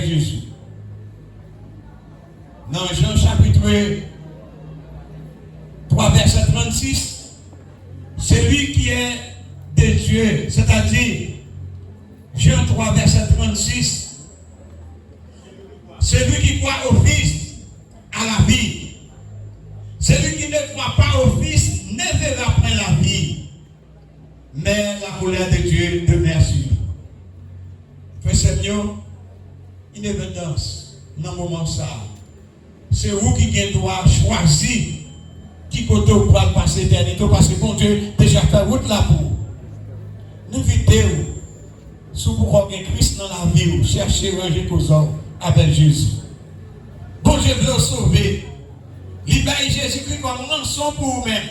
Jésus. Dans Jean chapitre 3, verset 36, celui qui est de Dieu, c'est-à-dire Jean 3, verset 36, celui qui croit au Fils a la vie. Celui qui ne croit pas au Fils ne verra point la vie, mais la colère de Dieu demeure sur lui. Frère Seigneur, une évidence dans le moment ça. C'est vous qui avez droit choisir qui côté vous pouvez passer l'éternité, parce que bon Dieu déjà fait route là pour. Invitez-vous, si vous avez Christ dans la vie, vous cherchez à ranger vos hommes avec Jésus. Bon Dieu veut vous sauver. Libérez Jésus-Christ comme rançon pour vous-même.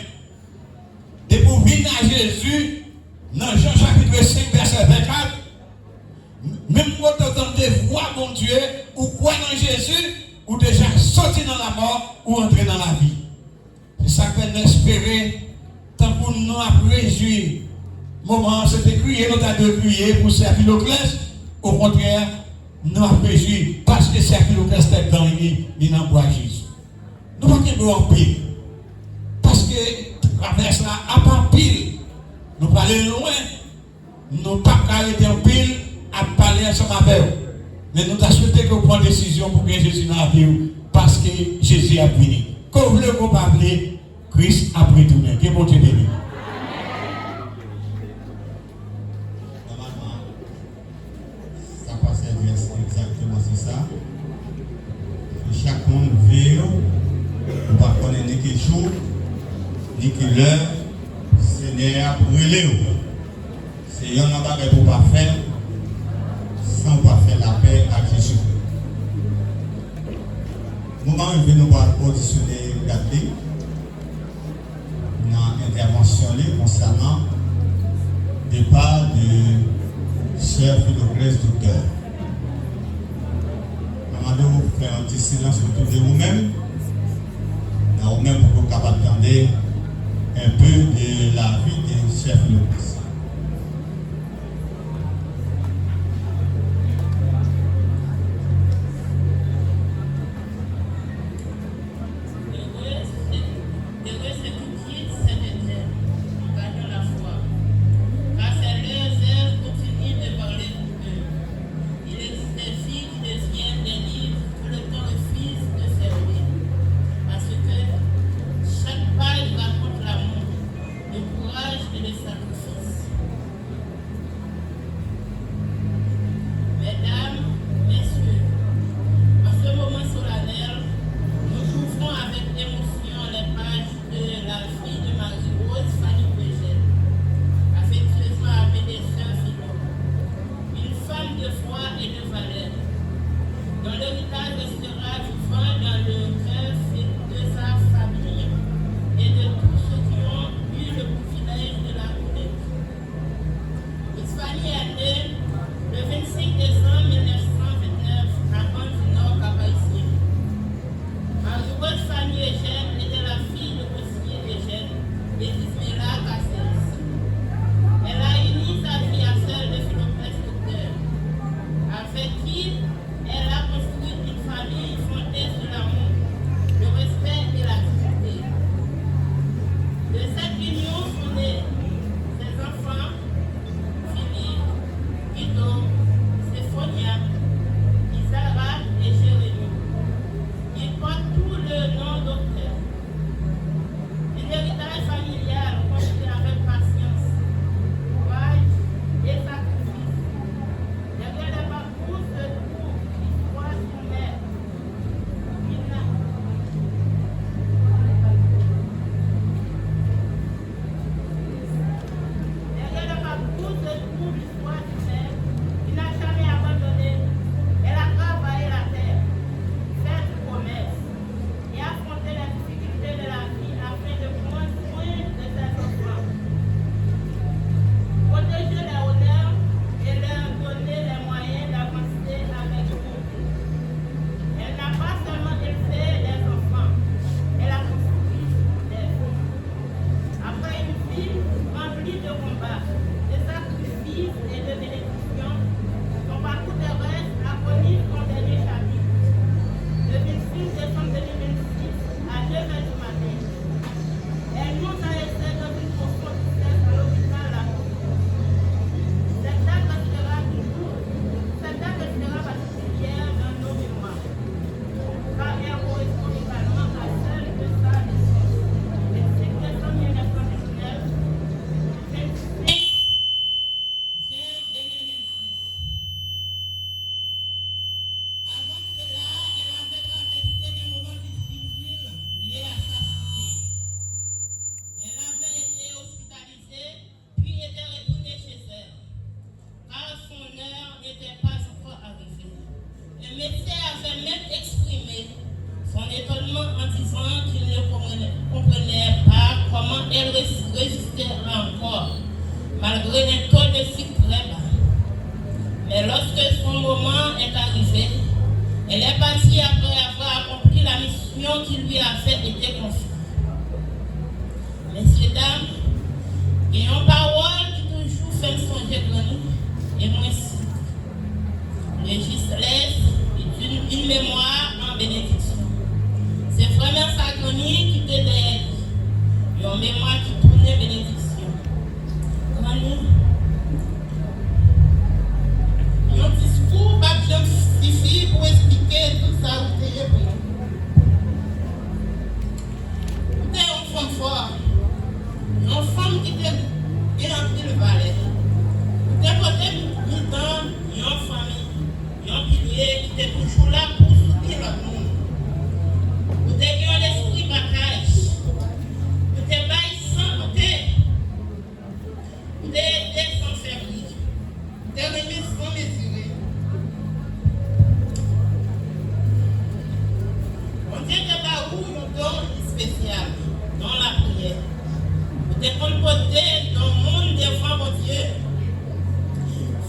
Et pour venir à Jésus, dans Jean chapitre 5, verset 24, même quand vous entendez voir mon Dieu, ou croire dans Jésus, ou déjà sortir dans la mort, ou entrer dans la vie. C'est ça que nous espérons, tant pour nous réjouir. Moment, c'était crier, nous avons crié pour servir le classe. Au contraire, nous avons réjoui parce que servir le classe est dans il n'envoie Jésus. Nous ne pouvons pas en pile. Parce que travers cela, à part pile, nous parlons loin, nous ne pouvons pas arrêter en pile à parler ensemble avec eux. Mais nous avons souhaité que vous preniez une décision pour que Jésus dans la vie parce que Jésus a venu. Quand vous voulez vous parler, Christ a pris tout le monde. Que bon Dieu bénisse. Ça passe exactement c'est ça. Chaque monde veut, on ne va pas connaître ni quel jour, ni quelle heure, Seigneur pour relève. C'est un bagage pour ne pas faire, sans pas faire la paix à Jésus. Moment où nous allons auditionner Gatling dans l'intervention concernant le départ de Sœur Philoclès Docteur. Demandez vous faire un petit silence autour de vous-même, dans vous-même pour que vous puissiez entendre un peu de la vie de Sœur Philoclès. Chaque page raconte l'amour Le médecin avait même exprimé son étonnement en disant qu'il ne comprenait pas comment elle résistait encore, malgré les taux de sucre très bas. Mais lorsque son moment est arrivé, elle est partie après avoir accompli la mission qui lui avait été confiée. Messieurs, dames, il y a une parole qui toujours fait songer Grani, et moi aussi. Le Gislès est une mémoire en bénédiction. C'est vraiment sa Grani qui te l'aide. Une mémoire qui tourne bénédiction. Grani, un discours pas bien suffit pour expliquer tout ça où tu es pris. Tu es une femme forte, une femme qui t'a bien rempli le palais. Tu es côté militant, une famille, un pilier qui est toujours là pour soutenir le monde. Tu es un esprit bagage. Tu es bail sans côté. Tu es aidé sans faire rire. Tu es remis sans mesurer. On dit que là où un don spécial dans la prière, vous êtes comporté dans le monde devant mon Dieu.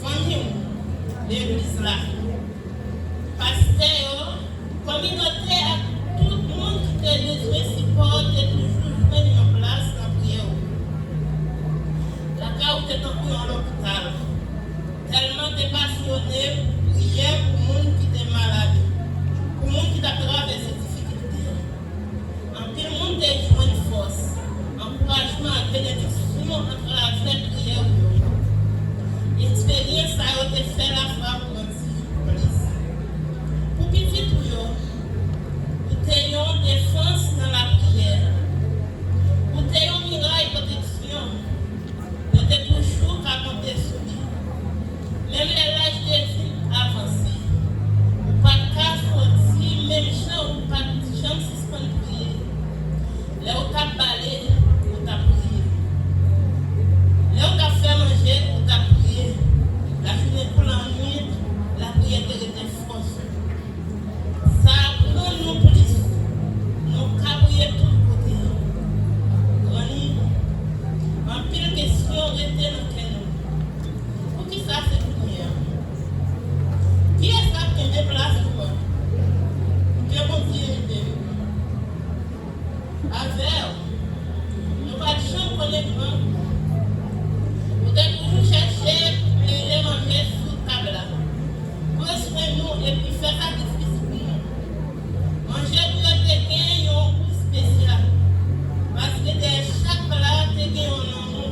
Famille, l'église là, pasteur, communauté, à tout le monde qui te besoin support, et toujours mettre en place la prière. La cas où tu es en l'hôpital, tellement tu es passionné pour prier pour le monde qui est malade, pour le monde qui traverse ces difficultés. En pile monde est joué une force, encouragement et bénédiction à travers la prière. L'expérience a été faite la fois pour grandir. Pour petit tout, nous ayons défense dans la prière. Nous ayons miracle et protection. Nous sommes toujours à compter sur lui. Même l'âge des filles avancé. Ou pas qu'à sortir, même gens ou pas de gens suspendus prier. Là où tu as balé, où tu as prié. Là où tu as fait manger, où tu as prié. La journée pour la nuit, la prière était force. Ça prend nous plus. Nous avons prié de tous côtés. Grani, en pile question, restez dans quel nom. Pour qui ça c'est pour prière? Qui est-ce qui a des places pour moi? Que mon Dieu aide. Avec, nous pas de chambre pour les grands. Vous devez toujours chercher les manger sous table là. Prenez nous et puis faites sacrifice pour nous. Manger pour le téguin, il y a un goût spécial. Parce que de chaque plat, téguin, on en a.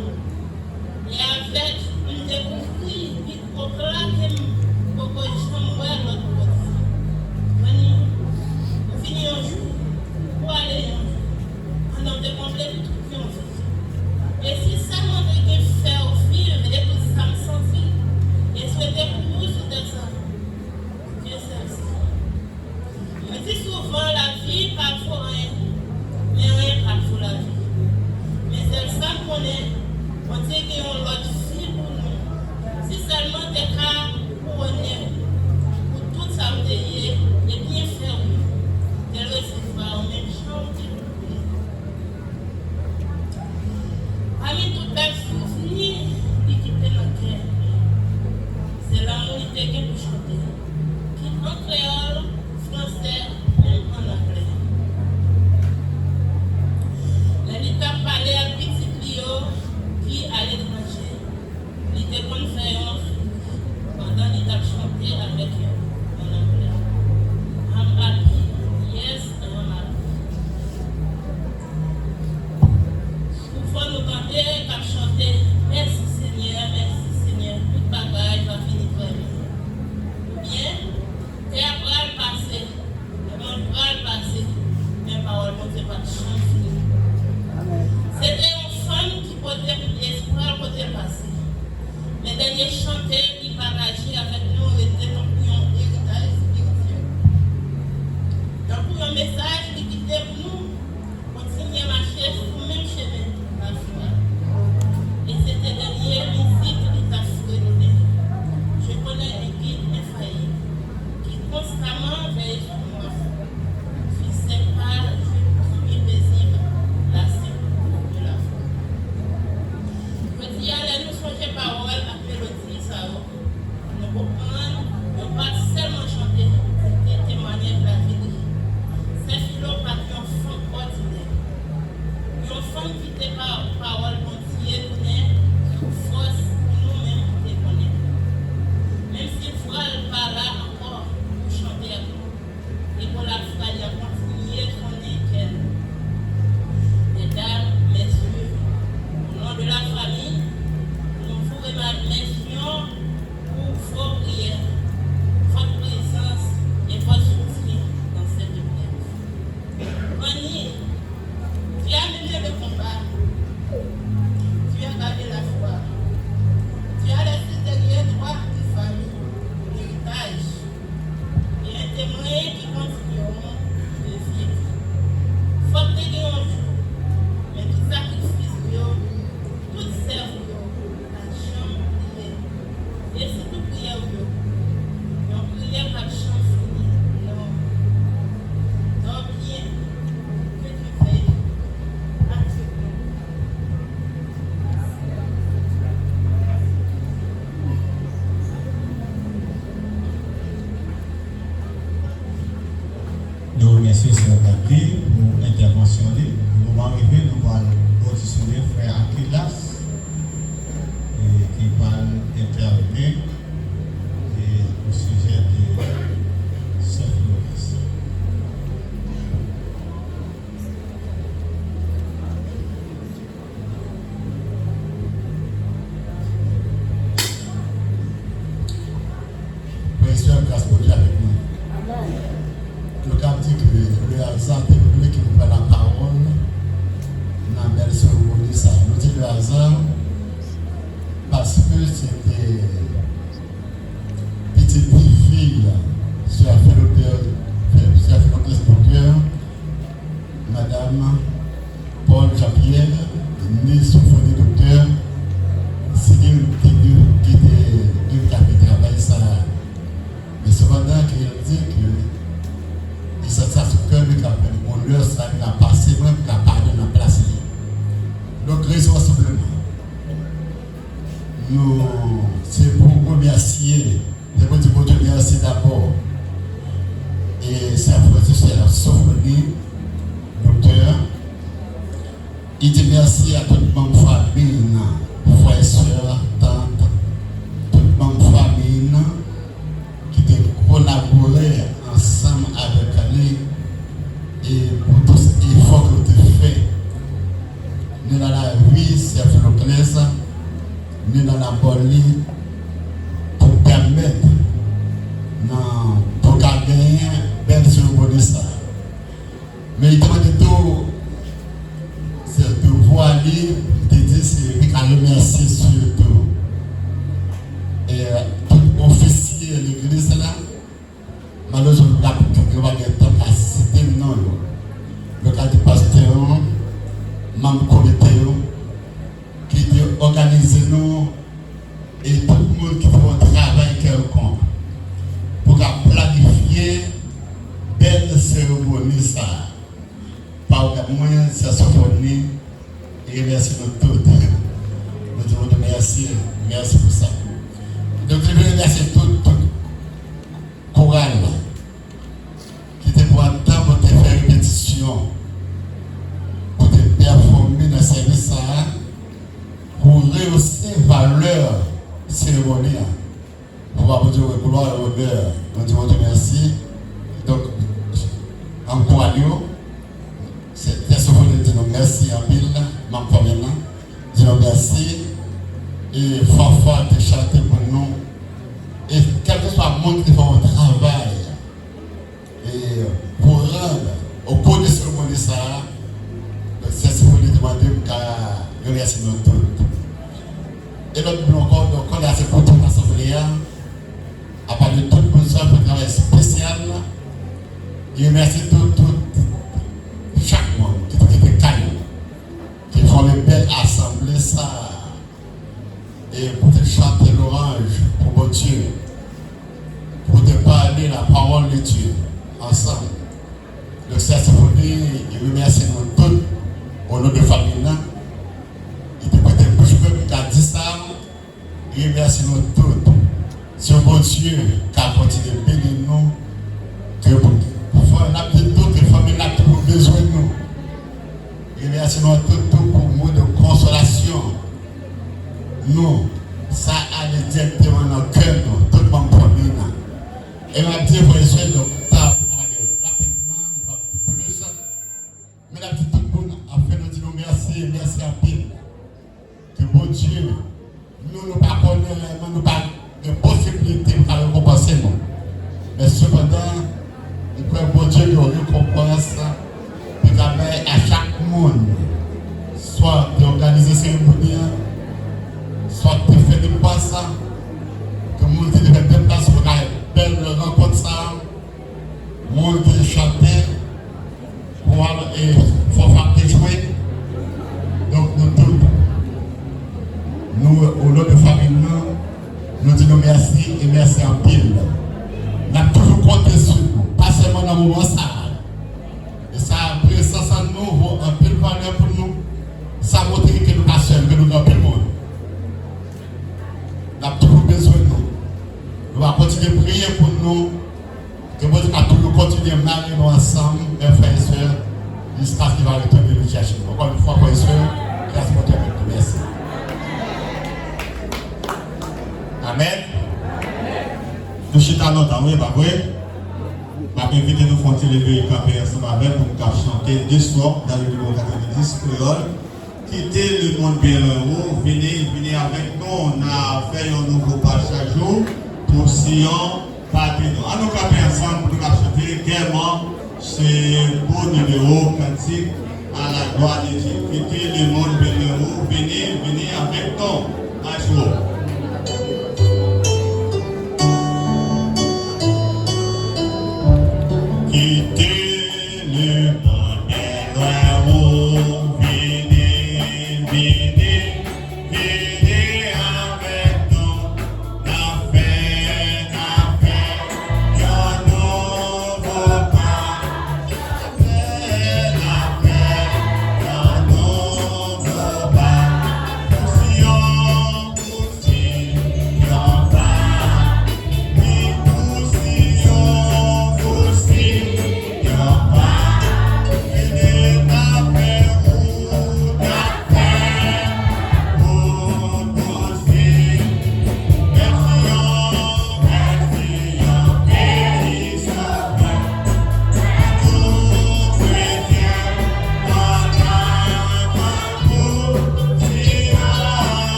Et avec une découverte, il faut claquer pour que je m'envoie l'autre côté. On finit un jour pour aller un jour. On a découvert tout ce qu'on fait. Et si ça m'a fait faire au fil, et que ça me sentit, et souhaiter pour nous sur ça, Dieu sait aussi. Je dis souvent, la vie, parfois rien, mais rien parfois la vie. Mais c'est ça qu'on est, on dit qu'il y a l'autre vie pour nous. Si seulement des cas pour honneur, pour tout ça, vous ayez, et bien faire, qu'elle recevra en même chambre. Parmi toutes les souvenirs qui quittent notre cœur, c'est l'amour qui est nous chanter, qui en créole, français, même en anglais. La Lita parlait à petit Clio qui à l'étranger. Il était conférence pendant qu'il a chanté avec eux en anglais. I'm happy, yes, I'm happy. Souvent nous entendons qu'à chanter merci Seigneur, tout bagage va finir par nous. Bien, et après le passé, le monde va le passer, mais paroles ne pas de chanter. C'était une femme qui portait l'espoir pour le passé. Les derniers chantaient, ils partageaient avec nous, étaient en ne pas seulement chanter, mais témoigner de la vie. C'est philo pas une femme ordinaire. Une femme qui te parole dont Dieu connaît, force nous-mêmes te connaît. Même si vous n'êtes pas là encore pour chanter à nous, et pour la foi, il y a continué à connaître qu'elle. Mesdames, messieurs, au nom de la famille, nous vous remercions pour vos prières, votre présence et votre soutien dans cette épreuve. Annie, tu as mené le combat, tu as gardé la foi, tu as laissé derrière toi tes familles, l'héritage et un témoin qui continueront de vivre. Faut que tu un jour, mais qui sacrifice, tout serve, la chambre prière. Et c'est tout prière, donc prière par chambre finie. Non. Donc bien, que tu fais. Nous remercions Sœur Gabriel pour l'intervention. Nous allons arriver, nous allons auditionner Frère Aquilas qui va intervenir au sujet de Sœur Florence. Président, grâce pour Dieu avec nous. Le cas dit que le hasard est venu qui nous prend la parole dans la belle cérémonie. Ça nous dit le hasard parce que c'était petite fille sur la Philoclès Docteur, Madame Paul Jean-Pierre, née Sophonie Docteur, c'est une qui était travaillé ça. Mais cependant, il dit que il s'est à ce cœur de la honneur, ça il a passé, même il a pardonné la place. Donc, responsablement, nous, c'est pour remercier, pour remercier d'abord, et c'est à la Sophonie, docteur. Il dit merci à toute ma famille, frères et sœurs, tantes, toute ma famille qui a collaboré ensemble avec Ali et pour tous les efforts que tu fais. Nous dans la vie, c'est Philoclès, nous dans la bonne ligne pour permettre pour gagner belle cérémonie ça. Mais il demande tout, c'est de voir lui, de dire c'est lui qui a remercié surtout. Et tout officier de l'église là, malheureusement, je vais pas citer le nom. Le cas du pasteur, membre comité, qui organise nous et tout le monde qui fait un travail quelconque pour planifier belle cérémonie ça. Par moyen de cette Sophonie et merci nous tous. Nous devons merci pour ça. Donc je veux remercier tout chorale qui était pour un temps pour te faire répétition, pour te performer dans le service pour rehausser valeur cérémoniale. Pour avoir dire gloire et honneur. Nous disons merci. Donc, encore c'est Sophonie dit merci en pile, ma première, disons merci et fort de chanter pour nous. Et quel que soit le monde qui fait un travail, et pour rendre au cours de ce cérémonie, c'est ce qu'on lui demande de remercier nous tous. Et notre bloc encore, donc on a fait pour toute l'assemblée, à part de tout le monde, pour un travail spécial, et remercie chaque monde qui était calme, qui font une belle assemblée, ça. Et pour te chanter l'orange pour mon Dieu, pour te parler la parole de Dieu ensemble. Le Saint-Sophonie, il remercie nous tous au nom de famille. Il te prête bouche même qui a dit ça, il remercie nous tous. C'est un bon Dieu qui a continué de bénir nous, que d'autres familles qui ont besoin de nous. Et merci tout pour nous de consolation. Nous, ça allait directement dans le cœur, tout le monde pour nous. Et on a dit, vous êtes donc, rapidement, on va plus. Mais la petite tout le monde a fait nous dire merci à pile. Que bon Dieu, nous ne pas connaissons, nous pas de possibilités pour récompenser nous. Mais cependant, nous croyons bon Dieu nous récompense pour permettre à chaque monde, soit d'organiser ces cérémonies, soit de faire des passes, que le monde de faire des places pour une belle rencontre, le monde de chanter, pour et faut faire des jouets. Donc nous tous, nous, au nom de famille, nous disons merci et merci en pile. Nous avons toujours compté sur nous, pas seulement dans le moment ça. Et ça a pris ça nous, un pile valeur pour nous. Ça montre que nous sommes seuls, que nous sommes plus le monde. Nous avons toujours besoin de nous. Nous allons continuer à prier pour nous. Que nous allons toujours continuer à marier nous ensemble, mes frères et sœurs, jusqu'à ce qu'il va retourner nous chercher. Encore une fois, frères et sœurs, grâce à votre merci. Amen. Nous chita longtemps, oui, pas vrai? Je vais inviter nous à lever et camper ensemble avec pour nous chanter deux soirs dans le numéro 90 créole. Quittez le monde bien haut, venez avec nous. On a fait un nouveau pas chaque jour pour Sion, partir nous. À nous camper ensemble pour nous chanter gaiement ce beau numéro cantique à la gloire de Dieu. Quittez le monde bien haut, venez avec nous. À jour. Quittez le monde bien haut, venez avec nous, la fête, un nouveau pas, la paix, un nouveau pas,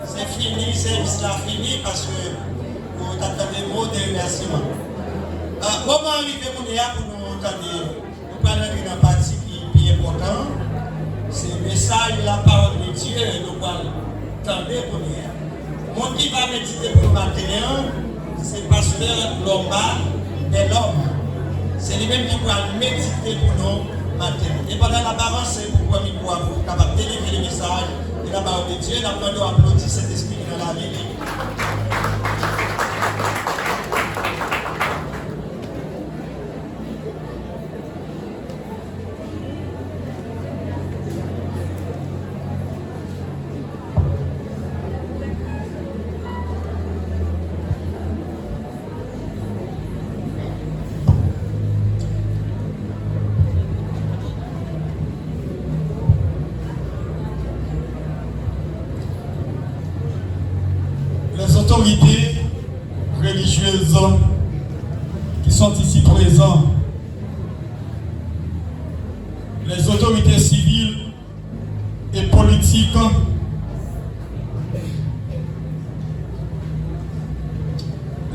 c'est fini, c'est fini parce que vous attendez mot de remerciement. Comment arriver pour nous entendre, nous parlons d'une partie qui est importante, c'est le message de la parole de Dieu et nous parlons attendez pour nous. Mon qui va méditer pour le matin, c'est pasteur Lombard et l'homme. C'est lui-même qui va méditer pour nous matin. Et pendant la parole, c'est pour nous capable de délivrer le message de la parole de Dieu. Nous allons applaudir cet esprit dans la vie. autorités religieuses qui sont ici présentes, les autorités civiles et politiques,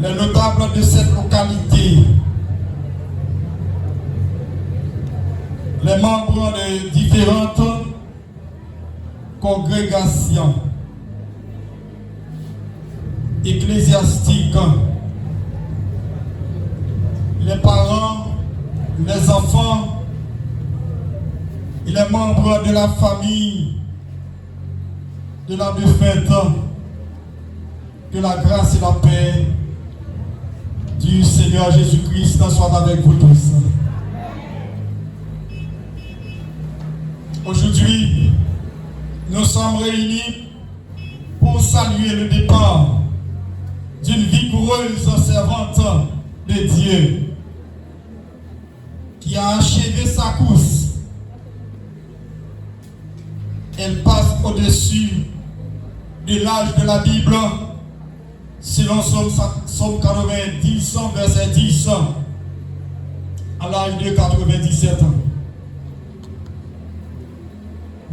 les notables de cette localité, les membres de différentes congrégations ecclésiastiques, les parents, les enfants et les membres de la famille de la défunte, que la grâce et la paix du Seigneur Jésus-Christ soient avec vous tous. Aujourd'hui, nous sommes réunis pour saluer le départ d'une vigoureuse servante de Dieu qui a achevé sa course. Elle passe au-dessus de l'âge de la Bible, selon Somme 90, verset 10, à l'âge de 97 ans.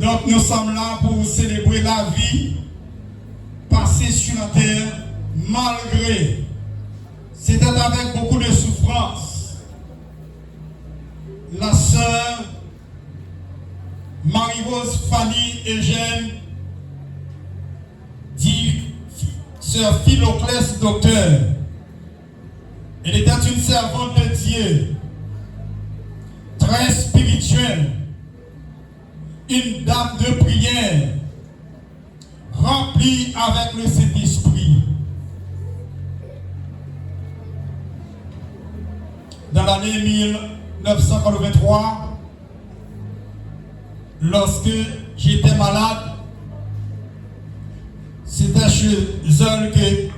Donc nous sommes là pour célébrer la vie passée sur la terre, malgré, c'était avec beaucoup de souffrance. La sœur Marie-Rose Fanny Eugène, dit sœur Philoclès docteur, elle était une servante de Dieu, très spirituelle, une dame de prière, remplie avec le Saint-Esprit. Dans l'année 1983, lorsque j'étais malade, c'était chez elle que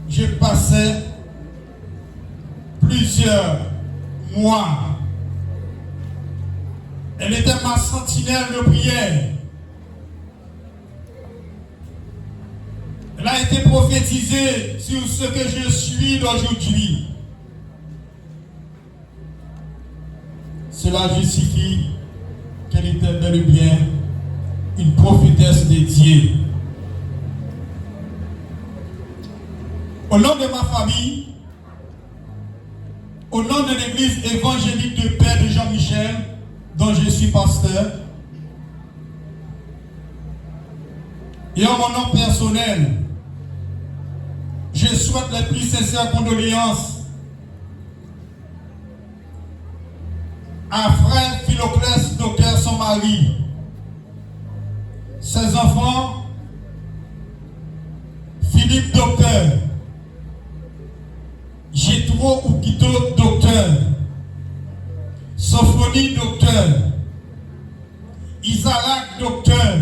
je passais plusieurs mois. Elle était ma sentinelle de prière. Elle a été prophétisée sur ce que je suis d'aujourd'hui. Cela justifie qu'elle était bel et bien une prophétesse de Dieu. Au nom de ma famille, au nom de l'église évangélique de Père de Jean-Michel, dont je suis pasteur, et en mon nom personnel, je souhaite les plus sincères condoléances à frère Philoclès, docteur, son mari, ses enfants, Philippe, docteur, Gétro Oukito, docteur, Sophonie, docteur, Isaac, docteur,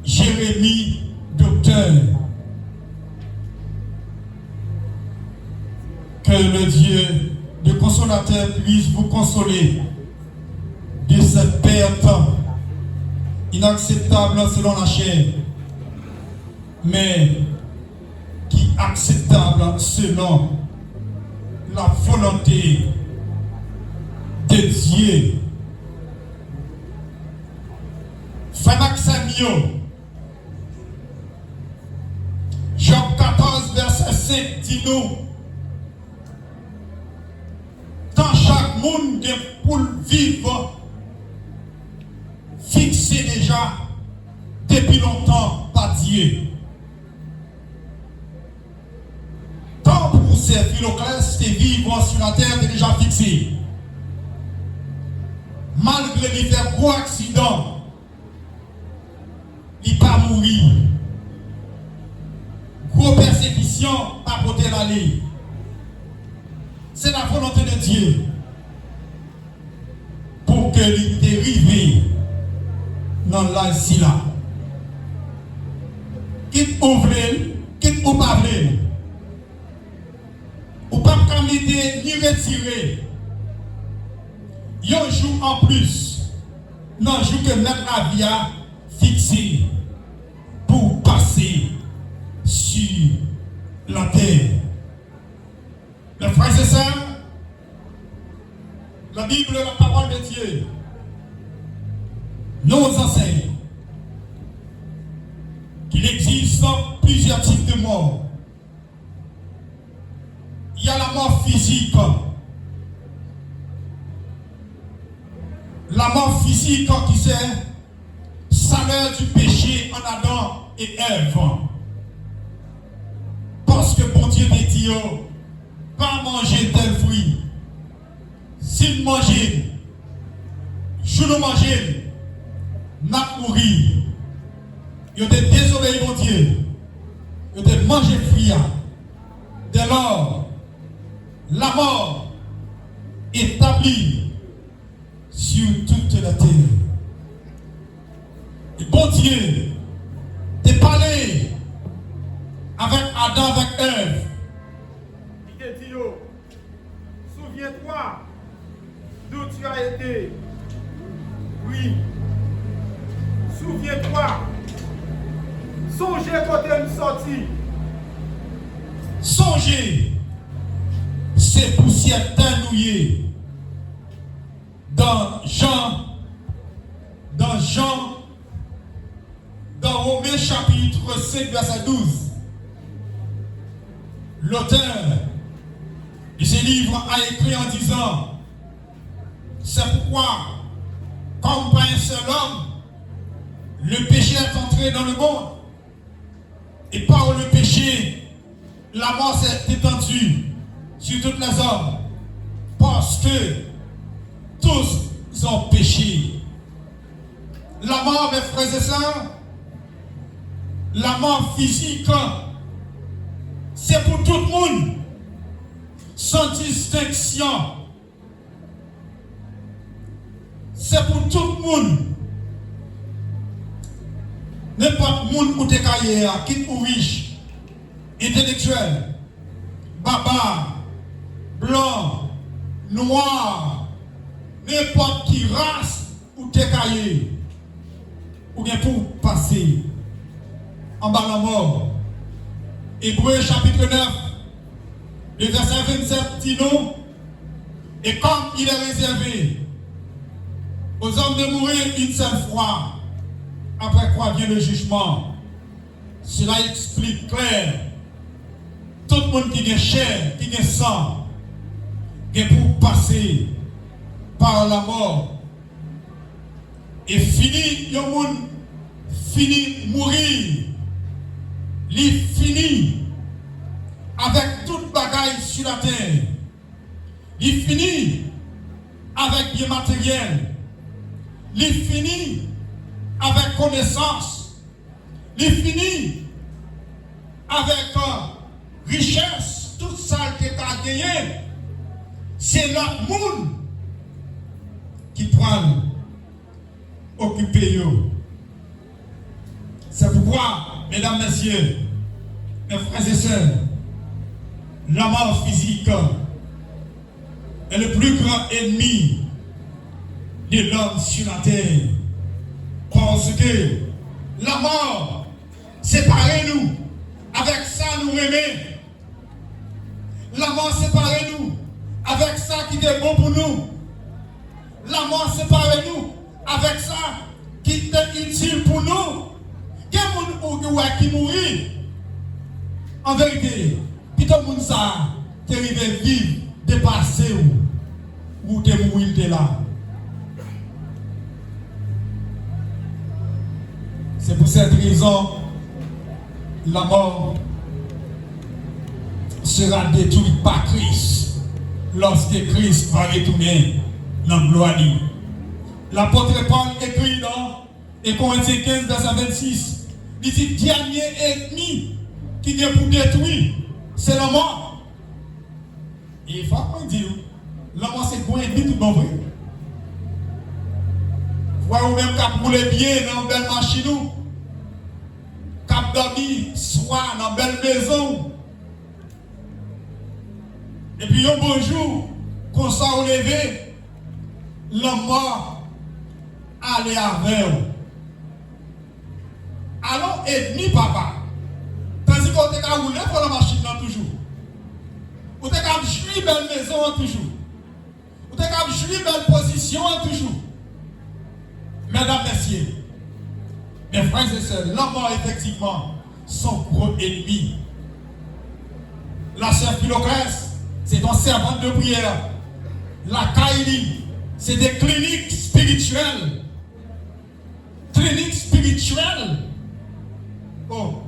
Jérémie, docteur. Que le Dieu de consolateur puisse vous consoler de cette perte inacceptable selon la chair, mais qui est acceptable selon la volonté de Dieu. Frère Samuel, Job 14, verset 5 dit-nous, dans chaque monde pour vivre, fixé déjà depuis longtemps par Dieu. Tant pour ces Philoclès de vivre sur la terre est déjà fixé. Malgré les faire gros accident, il pas mourir. Gros persécution, pas porter l'aller. C'est la volonté de Dieu pour que l'il dérive dans l'asile là. Quitte ouvre, quitte ou pas ouvre. Ou pas mettre ni retirer. Il y a un jour en plus, non, jour que même la vie a fixé pour passer sur la terre. Mes frères et sœurs, la Bible, la parole de Dieu, nous enseigne qu'il existe plusieurs types de morts. Il y a la mort physique. La mort physique qui c'est salaire du péché en Adam et Ève. Parce que bon Dieu dit, pas manger tel fruit. S'il mangeait, je le mangeais, n'a mouru. Il a désobéi mon Dieu. Il a mangé le fruit. Dès lors, la mort établie sur toute la terre. Et bon Dieu, t'es parlé avec Adam, avec Ève. Il te dit, souviens-toi d'où tu as été. Oui. Souviens-toi. Songez quand tu es sorti. Songez. C'est pour certains nouillés. Dans Romains chapitre 5, verset 12, l'auteur de ce livre a écrit en disant, c'est pourquoi, comme par un seul homme, le péché est entré dans le monde, et par le péché, la mort s'est étendue sur toutes les hommes, parce que tous ont péché. La mort, mes frères et sœurs, la mort physique, c'est pour tout le monde, sans distinction. C'est pour tout le monde. N'importe monde où tu es caillé, quitte ou riche, intellectuel, baba, blanc, noir, n'importe qui race où tu es caillé, ou bien pour passer en bas la mort. Hébreux chapitre 9, le verset 27 dit nous, et comme il est réservé aux hommes de mourir une seule fois, après quoi vient le jugement, cela explique clair. Tout le monde qui a chair, qui a sang, qui est pour passer par la mort. Et fini, le monde finit mourir. Il finit avec toute bagaille sur la terre. Il finit avec bien matériel. Il finit avec connaissance. Il finit avec richesse. Tout ça que tu as gagné, c'est l'autre monde qui prend occuper eux. C'est pourquoi, mesdames, messieurs, mes frères et sœurs, la mort physique est le plus grand ennemi de l'homme sur la terre. Parce que la mort sépare-nous. Avec ça, nous aimons. La mort sépare-nous. Avec ça qui est bon pour nous. La mort sépare-nous. Avec ça qui est utile pour nous. Quel monde qui mourit? En vérité, qui tout le monde ça, qui arrive vivre, dépasser ou te mourir de là. C'est pour cette raison, la mort sera détruite par Christ lorsque Christ va retourner dans la gloire. L'apôtre Paul écrit dans 1 Corinthiens 15, verset 26. Il dit, dernier ennemi qui vient pour détruire, c'est la mort. Et il faut pas dire, la mort c'est quoi ennemi tout bon vrai. Vous même qu'à rouler bien dans une belle machine, qu'à dormir soit dans une belle maison. Et puis un beau jour, qu'on s'est levé, la mort allait avec vous. Alors, ennemi, papa. Tandis que vous avez roulé pour la machine toujours. Vous avez joué belle maison toujours. Vous avez joué belle position toujours. Mesdames, messieurs, mes frères et sœurs, la mort effectivement, son gros ennemi. La sœur Philocrèse, c'est ton servante de prière. La Kaili, c'est des cliniques spirituelles. Cliniques spirituelles. Oh.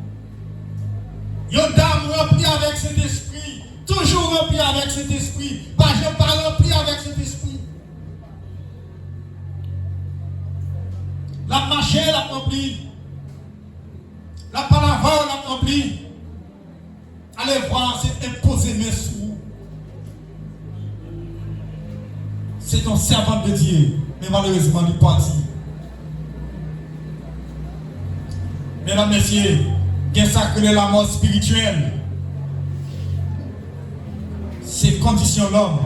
Une dame remplie avec cet esprit. Toujours remplie avec cet esprit. Pas je pas rempli avec cet esprit. La marché l'a rempli. La palavre l'a rempli. Allez voir, c'est imposé mes sous. C'est ton servant de Dieu. Mais malheureusement, il est parti. Mesdames, messieurs, il y a ça que la mort spirituelle. C'est condition l'homme.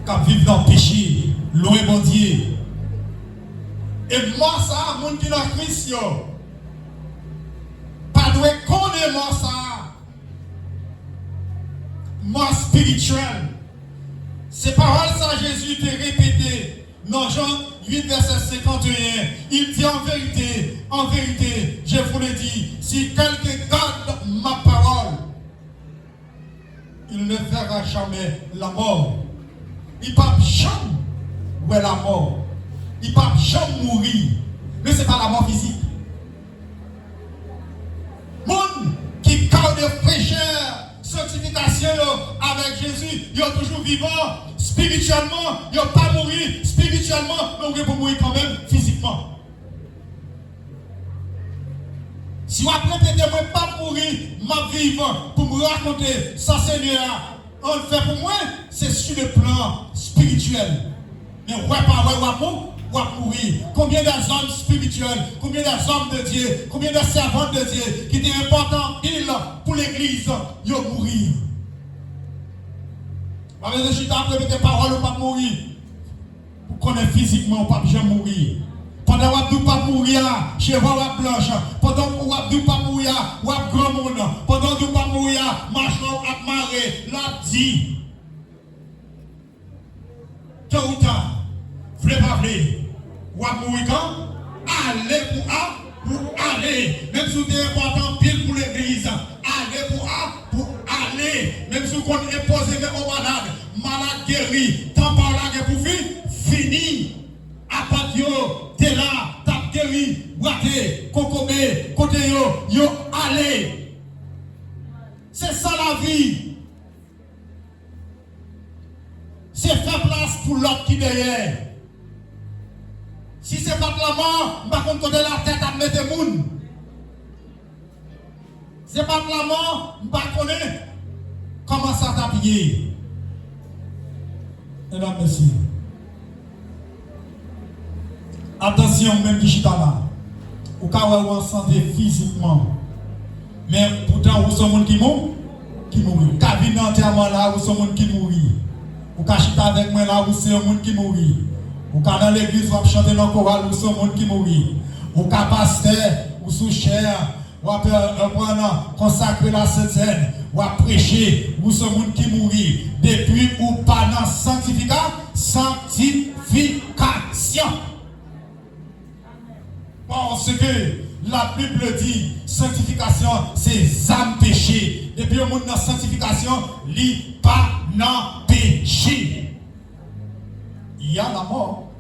Qui vit dans le péché, loin de Dieu. Et moi, ça, mon qui est dans Christ, pas de connaître moi, ça. Mort spirituelle. Ces paroles, ça, Jésus t'a répété. Dans Jean 8, verset 51, il dit en vérité, je vous le dis, si quelqu'un garde ma parole, il ne verra jamais la mort. Il ne peut jamais voir la mort. Il ne peut jamais mourir. Mais ce n'est pas la mort physique. Monde qui garde fraîcheur, sanctification avec Jésus, il est toujours vivant. Spirituellement, il n'a pas mourir. Spirituellement, il peut mourir quand même physiquement. Si vous appelez moi pas mourir, ma vivant, pour me raconter ça, Seigneur, on le fait pour moi, c'est sur le plan spirituel. Mais ouais, pas ouais, ou mourir. Combien d'hommes spirituels, combien d'hommes de Dieu, combien de servants de Dieu qui étaient importants pour l'église, ils ont mourir. Avec le chita, après tes paroles, pas mourir. Pour connaître physiquement, pas jamais mourir. Pendant que vous pas mourir, chez vous, vous blanche. Pendant que vous pas mourir, vous grand monde. Pendant que vous pas mourir, marchons à marrer, l'a dit. Tôt ou tard, vous ne pas vous mourir quand? Allez pour aller. Même si vous êtes important pile pour l'église, allez pour aller. Même si vous êtes imposé aux malade guéri, tant par là pour fini. Apatio, t'es là, t'as guéri, ouate, kokome, côté yo, allez. C'est ça la vie. C'est faire place pour l'autre qui derrière. Si c'est pas de la mort, je vais donner la tête à mettre des mouns. Si c'est pas de la mort, je vais connaître comment ça t'habiller. Mesdames, messieurs. Attention, même qui chita là. Ou quand vous en santé physiquement. Mais pourtant, vous êtes monde qui mourut. Quand vous dans l'enterrement là, vous êtes monde qui mourut. Ou quand chita avec moi là, vous êtes monde qui mourut. Ou quand dans l'église, vous chantez dans le choral, vous êtes monde qui mourut. Ou quand pasteur, ou sous chair, ou consacrer la Sainte-Seine, ou à prêcher, vous êtes monde qui mourut. Depuis ou pas dans sanctification. Parce que la Bible dit, sanctification, c'est âme péché. Depuis le monde dans sanctification, il pas dans péché. Il y a la mort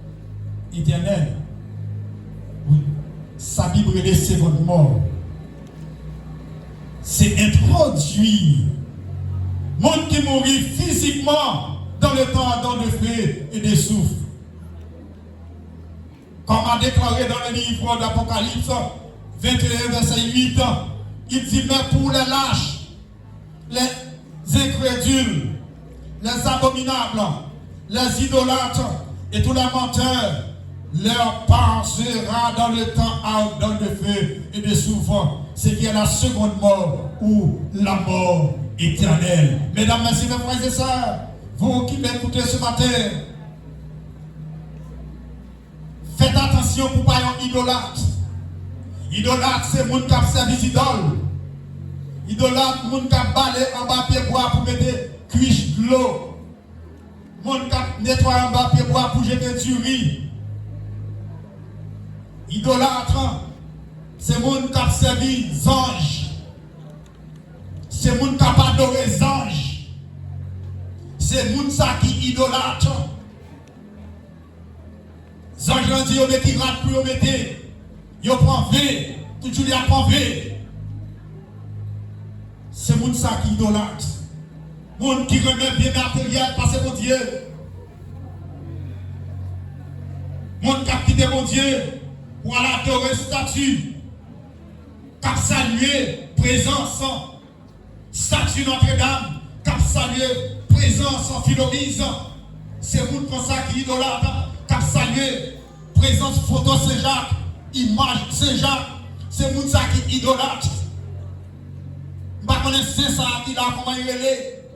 éternelle. Oui. Sa Bible c'est votre mort. C'est introduit. Monde qui mourit physiquement dans le temps ardent de feu et de souffle. Comme a déclaré dans le livre d'Apocalypse 21, verset 8, il dit, mais pour les lâches, les incrédules, les abominables, les idolâtres et tous les menteurs, leur part sera dans le temps ardent de feu et de souffle, ce qui est la seconde mort ou la mort éternelle. Mesdames, messieurs, mes frères et sœurs, vous qui m'écoutez ce matin, faites attention pour ne pas être idolâtre. Idolâtre, c'est moun qui a servi idole. Idolâtre, moun qui a balé en bas pied bois pour mettre cuiche de l'eau. Moun qui a nettoyé en bas pied bois pour jeter du riz. Idolâtre, c'est moun qui a servi anges. C'est moun qui a adoré les anges. C'est moun ça qui idolâtre. Les anges ont dit, ils qui rate pour mettre. Ils prennent V, toujours ils prennent V. C'est moun ça qui idolâtre. Moun qui remet bien matériel parce que mon Dieu. Moun qui a quitté mon Dieu pour aller adorer statue. Qui a salué présence statue Notre-Dame. Qui a salué présence en Philomise. C'est moun comme ça qui idolâtre. Qui a salué présence photo Saint-Jacques. Image Saint-Jacques. C'est moun ça qui idolâtre. Je ne connais pas ça qui a comment il est.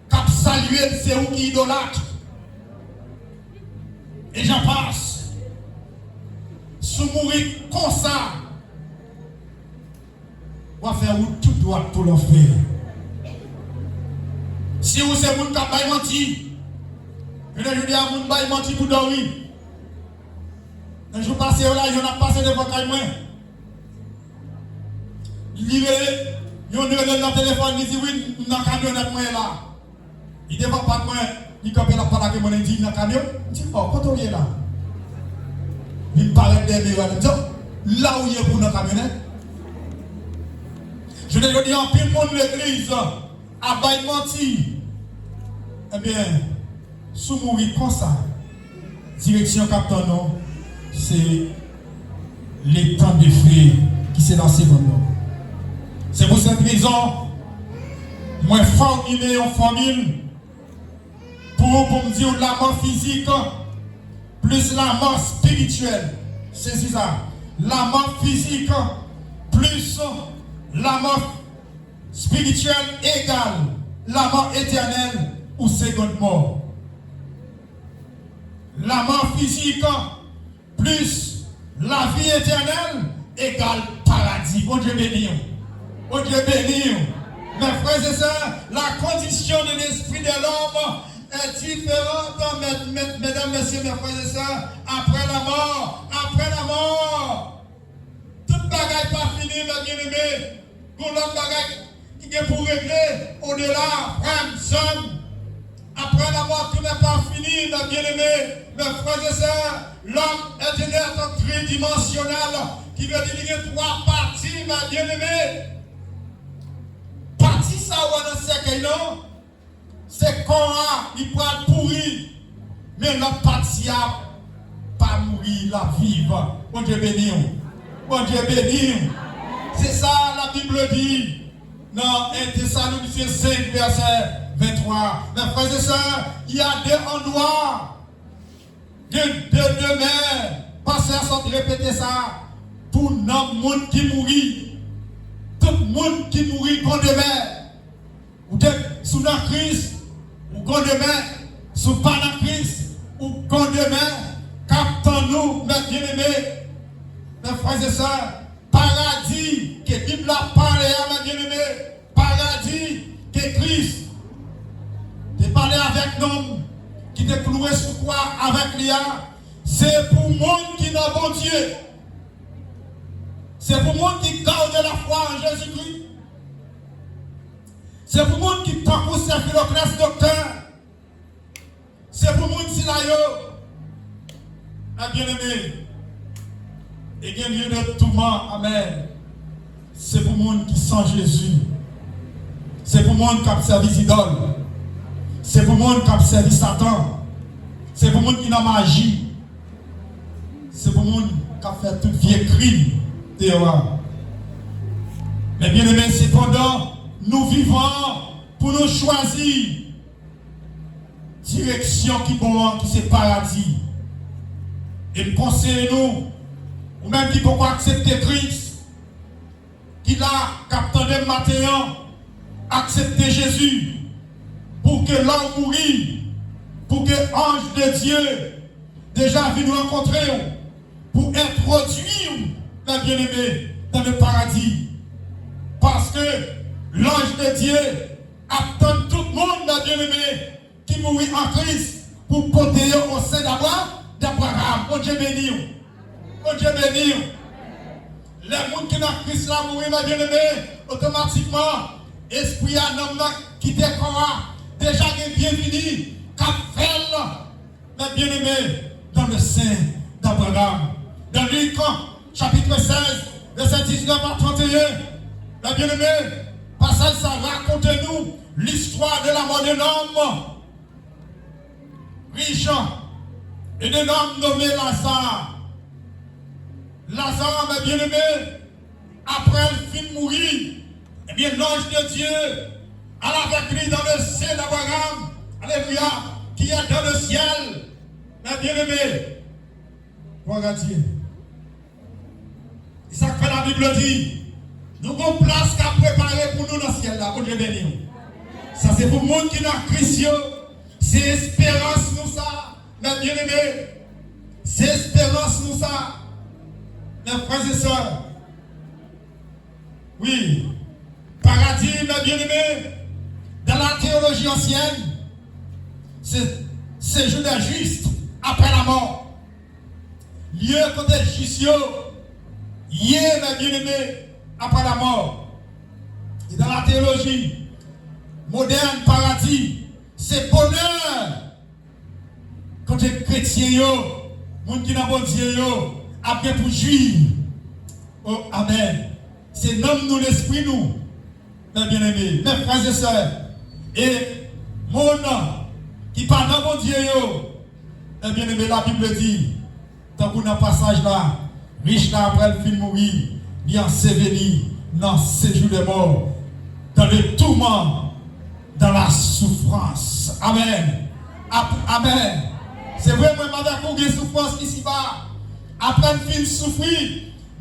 Cap saluer, c'est où qui idolâtre. Et j'en passe. Sous mourir comme ça, on va faire où tout droit pour leur faire. Si vous c'est moun qui a menti, je dis à moun qui a menti pour dormir. Un jour passé là, je n'ai passé devant moi. Libéré. Ils ont dans le téléphone, ils disent oui, dans le camionnette moi là. Il ne devant pas de moi, il campe là pour la que dit dans le camion. Je dis, oh, quand on est là, il me paraît derrière, il me dit, là où il est pour dans le camionnette. Je l'ai dit en pile monde de l'église, à bail menti. Eh bien, sous mourir comme ça, direction capitaine, non, c'est les temps de frères qui s'est lancé dans nous. C'est pour cette raison, moi formulé en famille pour me dire la mort physique plus la mort spirituelle. C'est ça. La mort physique plus la mort spirituelle égale la mort éternelle ou seconde mort. La mort physique plus la vie éternelle égale paradis. Bon Dieu béni. Oh Dieu béni. Mes frères et sœurs, la condition de l'esprit de l'homme est différente, mesdames, messieurs, mes frères et sœurs, après la mort. Après la mort. Toute bagaille pas finie, mes bien-aimés. Pour l'autre bagaille qui est pour régler au-delà, frère, somme. Après la mort, tout n'est pas fini, mes bien-aimés. Mes frères et sœurs, l'homme est un être tridimensionnel qui veut dire qu'il y a trois parties, mes bien-aimés. Partie ça ou dans ce non, c'est qu'on a, il peut être pourri, mais l'autre partie a pas mourir, la vivre. Bon Dieu béni. Bon Dieu béni. C'est ça la Bible dit. Dans 1 Thessaloniciens 5, verset 23. Mes frères et sœurs, il y a deux endroits, deux mers. Passez à sortir répéter ça. Tout le monde qui mourit. Tout le monde qui mourit qu'on demeure. Ou sous la Christ, ou qu'on demeure, sous pas la Christ, ou qu'on demeure, captons-nous, mes bien-aimés, mes frères et sœurs, paradis que la Bible a parlé à mes bien-aimés, paradis que Christ a parlé avec nous, qui te cloué sur quoi avec l'IA, c'est pour le monde qui n'a bon Dieu. C'est pour le monde qui garde la foi en Jésus-Christ. C'est pour le monde qui t'a conservé le classe docteur. C'est pour le monde qui l'a eu. Bien-aimé. Et il y a lieu de tout le monde. Amen. C'est pour le monde qui sent Jésus. C'est pour le monde qui a servi d'idole. C'est pour le monde qui a servi Satan. C'est pour le monde qui n'a magie. C'est pour le monde qui a fait tout vieux crime. Mais bien aimé, cependant, nous vivons pour nous choisir direction qui bon, qui c'est paradis. Et conseillez-nous, ou même qui pourquoi accepter Christ, qui l'a capté matin, accepter Jésus, pour que l'homme mourit, pour que l'ange de Dieu déjà venu nous rencontrer, pour introduire mes bien-aimés, dans le paradis. Parce que l'ange de Dieu attend tout le monde, mes bien-aimés, qui mourit en Christ pour porter au sein d'Abraham. Bon Dieu béni. Bon Dieu béni. Les gens qui ont Christ là mourir, mes bien-aimés, automatiquement, esprit à homme qui décore, déjà bienvenu, qu'a fait, mes bien-aimés, dans le sein d'Abraham. Dans Luc, chapitre 16, verset 19 à 31, mes bien-aimés, passage ça raconte nous l'histoire de la mort d'un homme riche et d'un homme nommé Lazare. Lazare, mes bien-aimés, après le film mourir, eh bien l'ange de Dieu, alla avec lui dans le sein d'Abraham, alléluia, qui est dans le ciel, mes bien-aimés. Gloire à Dieu. C'est ça que la Bible dit. Nous avons une place qu'a préparée pour nous dans le ciel là, pour Dieu bénir. Ça c'est pour le monde qui est dans Christ. C'est espérance nous ça, mes bien-aimés. C'est espérance nous ça, mes frères et sœurs. Oui, paradis, mes bien-aimés, dans la théologie ancienne, c'est séjour des justes après la mort. Lieu côté juste, lieu, mes bien-aimés, après la mort. Et dans la théologie moderne, paradis, c'est bonheur. Quand les chrétiens, les gens qui n'ont pas Dieu, après pour jouir. Oh, amen. C'est l'homme, nous, l'esprit, nous, mes bien-aimés, mes frères et sœurs. Et mon nom, qui parle dans mon Dieu, mes bien-aimés, la Bible dit, dans un passage là, riche là après le film mourir, il a enseveli dans ce séjour de mort, dans le tourment, dans la souffrance. Amen. Amen. C'est vrai, moi, madame, qu'on a souffrance ici-bas. Après le film souffrir,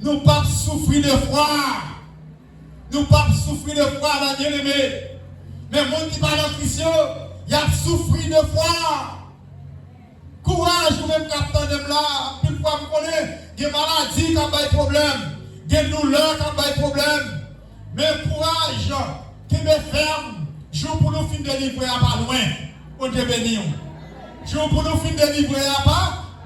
nous ne pas souffrir de froid. Nous ne pas souffrir de froid, ma bien-aimée. Mais les gens qui parlent en Christ, ils ont souffert de froid. Courage, vous-même, capitaine de là. Une fois vous connaissez, il y a des maladies qui ont des problèmes. Il y a des douleurs qui ont des problèmes. Mais courage, qui me ferme, jour pour nous finir de livrer à pas loin. On te bénit. Jour pour nous finir de livrer à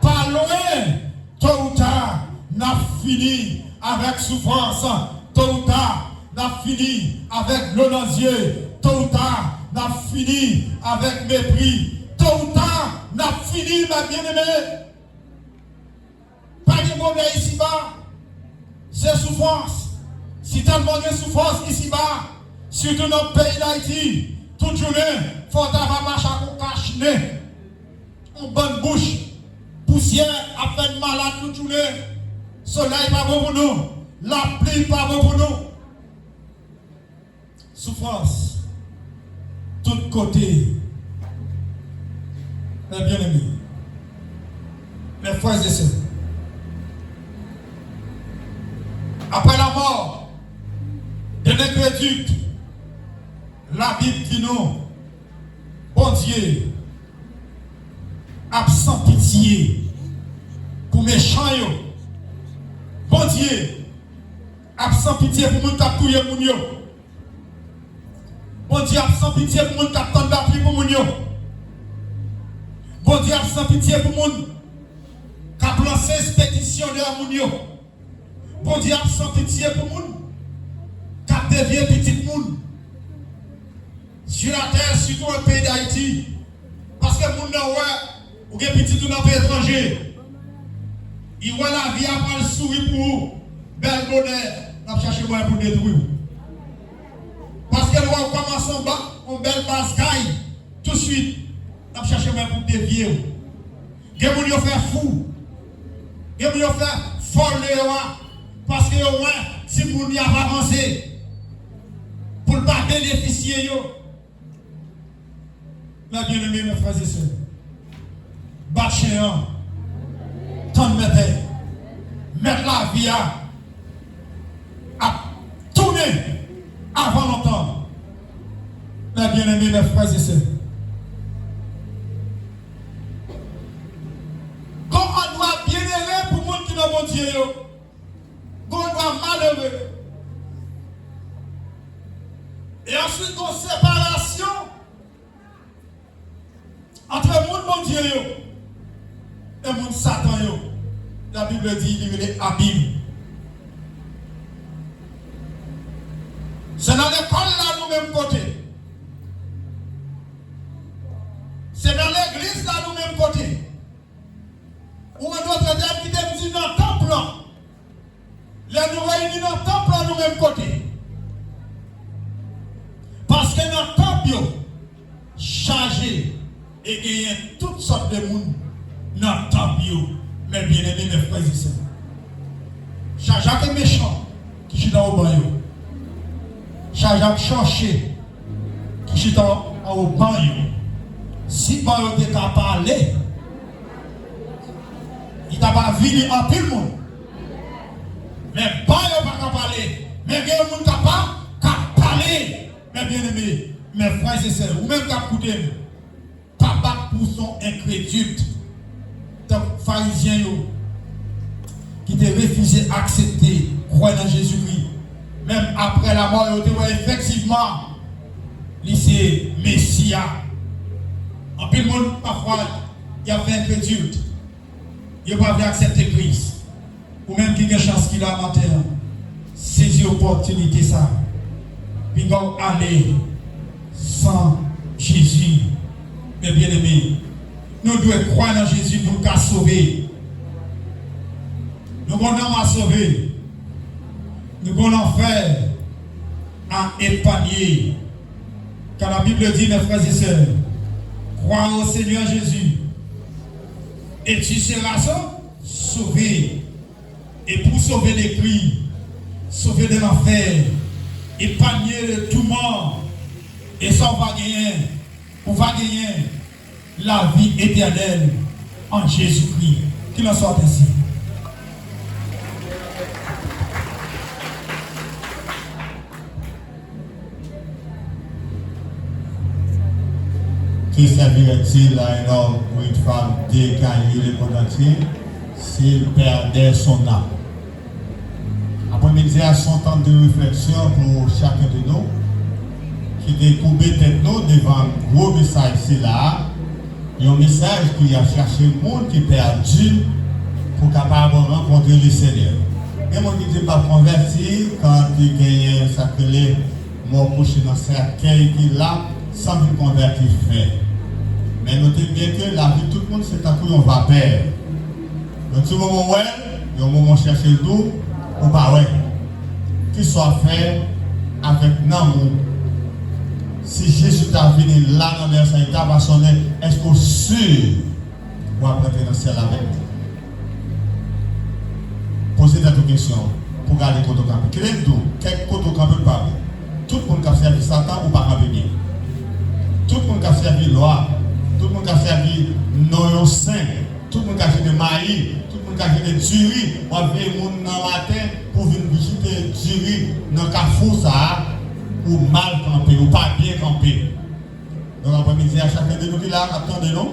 pas loin. Tôt ou tard, nous avons fini avec souffrance. Tôt ou tard, nous avons fini avec l'onosier. Tôt ou tard, nous avons fini avec mépris. Tôt ou tard, nous avons fini, ma bien-aimée. Pas de problème ici-bas. C'est souffrance. Si tellement de souffrance ici-bas, surtout dans le pays d'Haïti, toute journée, il faut avoir marche à qu'on cache nez. On bonne bouche. Poussière a fait malade toute journée. Soleil pas bon pour nous. La pluie pas bon pour nous. Souffrance. Tout côté. Mes bien-aimés. Mes frères et sœurs. Après la mort de l'incrédulte, la Bible dit non. Bon Dieu, absent pitié pour méchants. Bon Dieu, absent pitié pour moun k'ap touye moun yo. Bon Dieu, absent pitié pour moun k'ap tande d'appui pour moun yo. Bon Dieu, absent pitié pour moun k'ap lancé expédition de moun yo. Bon Dieu, absent pitié pour moun k'ap devient petit moun. Sur la terre, surtout au pays d'Haïti, parce que moun nan wè ou gen petit ou nan pays étranger. Il voit la vie après le sourire pour vous. Bel bonheur, n'a cherché moyen pour détruire. Parce que nous commençons en belle bascaille, tout de suite, n'a cherché moyen pour dévier. Gen moun yo fait fou. Gen moun yo fait folle parce que si moun y a avancé pour ne pas bénéficier yo. La bien-aimée, mes frères et sœurs. Bat chéant. Tant de mettre la vie à tourner avant longtemps. La bien-aimée, mes frères et sœurs. Quand on doit bien aimer pour le monde qui n'a pas Dieu, on Dieu, et mon Satan, la Bible dit il est abîme. C'est dans l'école là, nous même côté. C'est dans l'église là, nous même côté. Ou on doit dire qui te dit dans le temple. Là, nous réunis dans le temple là, nous même côté. Parce que dans le temple, chargé et gagné toutes sortes de monde dans le temple. Mais bien aimé, mes frères et sœurs. Chargé est méchant qui est dans le bain. Chargé cherché qui est dans le bain. Si vous avez parlé, il n'a pas vu en pile monde. Mais pas pas parler. Mais bien le monde n'a pas parler. Mais bien aimé, mes frères et sœurs, ou même qui écoutez, papa pour son incrédule. Donc, pharisiens qui te refusé d'accepter, croire dans Jésus-Christ. Même après la mort, ils ont effectivement, c'est Messia. En plus, le monde, parfois, il y a fait incrédule. Il n'a pas voulu accepter Christ. Ou même qui a une chance qu'il a en terre. Saisir l'opportunité, ça. Puis, aller sans Jésus. Mais bien aimé, nous devons croire dans Jésus pour nous sauver. Nous devons sauver. Nous devons faire à épargner. Car la Bible dit, mes frères et sœurs, crois au Seigneur Jésus. Et tu seras sauvé. Et pour sauver les cris, sauver de l'enfer, épargner le tout mort, et ça on va gagner la vie éternelle en Jésus-Christ. Qu'il en soit ainsi. Qui servirait-il à un homme ou une femme décaillée le monde entier s'il perdait son âme? Après-midi, à son temps de réflexion pour chacun de nous, qui découvre tête nous devant un gros message ici là. Il y a un message qui a cherché le monde qui est perdu pour capable rencontrer le Seigneur. Et les gens qui ne sont pas convertis, quand ils gagnent un sacré, mon couché dans ce cercueil qui est là, sans une convertir fait. Mais notez bien que la vie de tout le monde, c'est un coup on va perdre. Dans tout moment où il y a un moment chercher le doux, ou pas ouais. Qu'il soit fait avec l'amour. Si Jésus t'a venu là dans l'air, ça t'a pas sonné, est-ce que sûr pour apprendre dans le ciel avec nous? Posez cette question pour garder le campé. Quel est le tout? Quel campé pas? Tout le monde qui a servi Satan ou pas venir. Tout le monde qui a servi loi, tout le monde qui a servi non saint, tout le monde qui a servi maïs, tout le monde qui a servi tuerie, on va venir le monde dans le matin pour venir visiter tuerie dans le carrefour ça. Ou mal campé, ou pas bien campé. Donc après-midi, à chacun de nous qui là, attendez nous,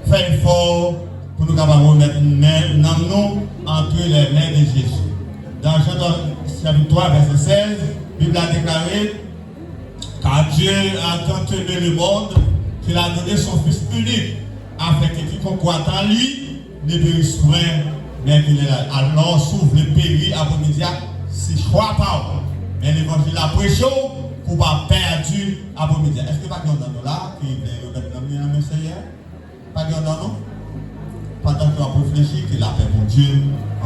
fait effort pour nous capables de mettre nous entre les mains de Jésus. Dans Jean chapitre 3, verset 16, la Bible a déclaré car Dieu a tant aimé le monde qu'il a donné son Fils unique, afin que quiconque croit en lui ne périsse point, mais qu'il est là. Alors s'ouvre le pays après-midi, si je crois pas. Mais l'évangile a prêché pour ne pas perdre après-midi. Est-ce que pas dans nous là qui est dans le Seigneur? Pas dans nous? Pendant que vous réfléchissez, que la paix pour Dieu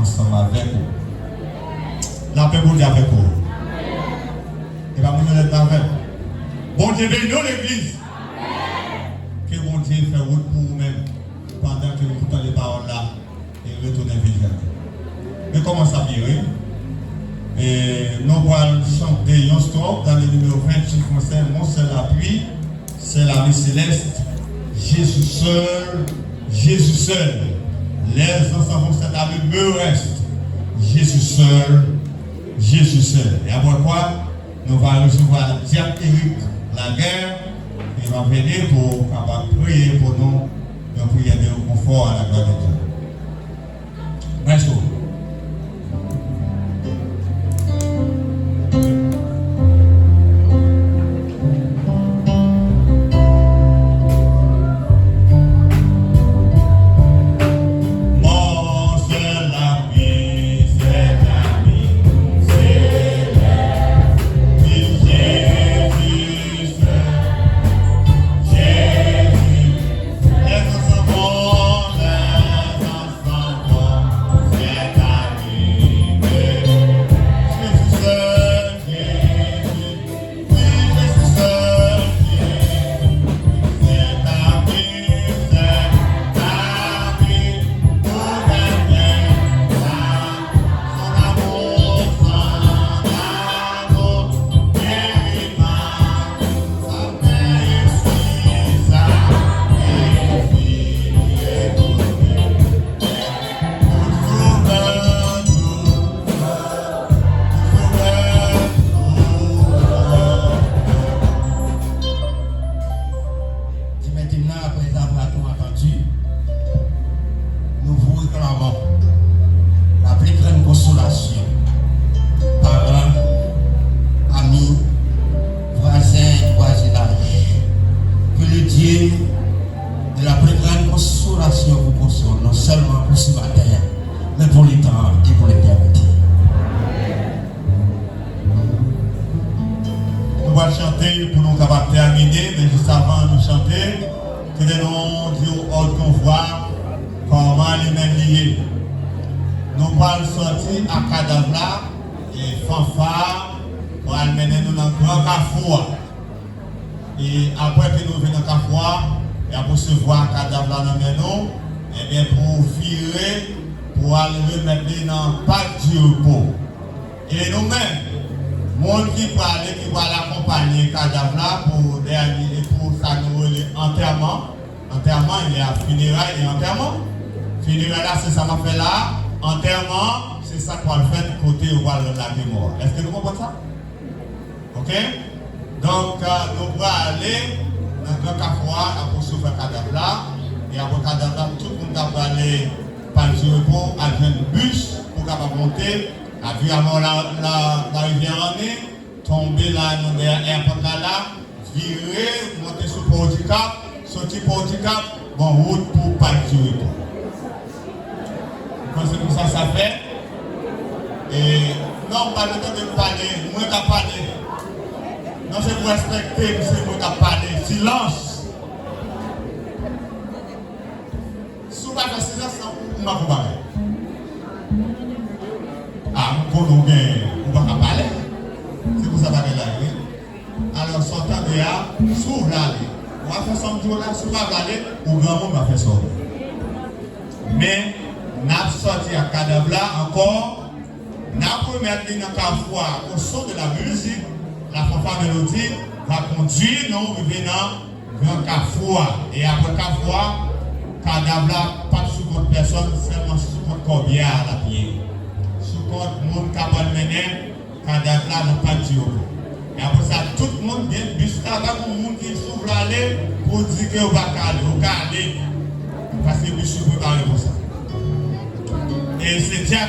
ensemble avec vous. La paix pour Dieu avec vous. Et pas vous être avec vous. Bon Dieu bénit l'église. Que bon Dieu fait route pour vous-même pendant que vous écoutez les paroles là et retournez vers Dieu. Mais comment ça vient? Et nous allons chanter un stop dans le numéro 28 français, mon seul appui, c'est la vie céleste, Jésus seul. Les enfants vont s'être avec me reste, Jésus seul. Et après quoi, nous allons recevoir Diacre Éric Laguerre, qui va venir pour prier pour nous, une prière de confort à la gloire de Dieu. Merci. Dieu de la plus grande consolation pour console, non seulement pour ce matin, mais pour les temps et pour l'éternité. Nous allons chanter pour nous capables de terminer, mais juste avant de chanter, que nous disons au convoi comment les mêmes liés. Nous allons sortir à Cadavla et fanfare pour amener nous dans le grand carrefour. Et après que nous venons dans le carrefour, et à recevoir Cadavla dans nous, et bien pour virer, pour aller remettre dans le parc du repos. Et nous-mêmes, monde qui parle, qui va l'accompagner Cadavla pour dernier, pour ça nous enterrement. Enterrement, il y a funérailles et enterrement. Funérailles là, c'est ça m'a fait là. Enterrement, c'est ça qu'on va faire côté où on va la mort. Est-ce que vous comprenez ça? Ok? Donc, nous allons aller dans le grand cafouard pour souffrir Cadavla. Et après Cadavla, tout le monde va aller par le repos avec un bus pour capable monter. A vu avant la rivière en est, tomber là dans l'airport là, virer, monter sur Port du Cap, sortir Port du Cap, bon route pour partir. C'est comme ça fait. Et non, pas le temps de parler, moi qui parler. Non, c'est pour respecter, c'est moi qui parler. Silence. Si vous ne faites pas silence, vous ne pouvez pas parler. Ah, on va parler. C'est pour ça que là. Alors, sortant de là, s'ouvre là. On va faire son tour là, s'ouvre là, ou grand monde va faire ça. Mais, nous avons sorti à Cadavla encore. Nous avons mettre dans le carrefour au son de la musique. La fanfare mélodie va conduire nous revenant dans le carrefour. Et après le carrefour, Cadavla, pas sous compte personne, seulement sous compte combien à la pied. Contre le monde capable de mener, Cadavla n'a pas de Dieu. Et après ça, tout le monde vient, bus là-bas, pour le monde qui s'ouvre aller pour dire que vous va aller. Parce que bus est préparé pour ça. Et c'est Jack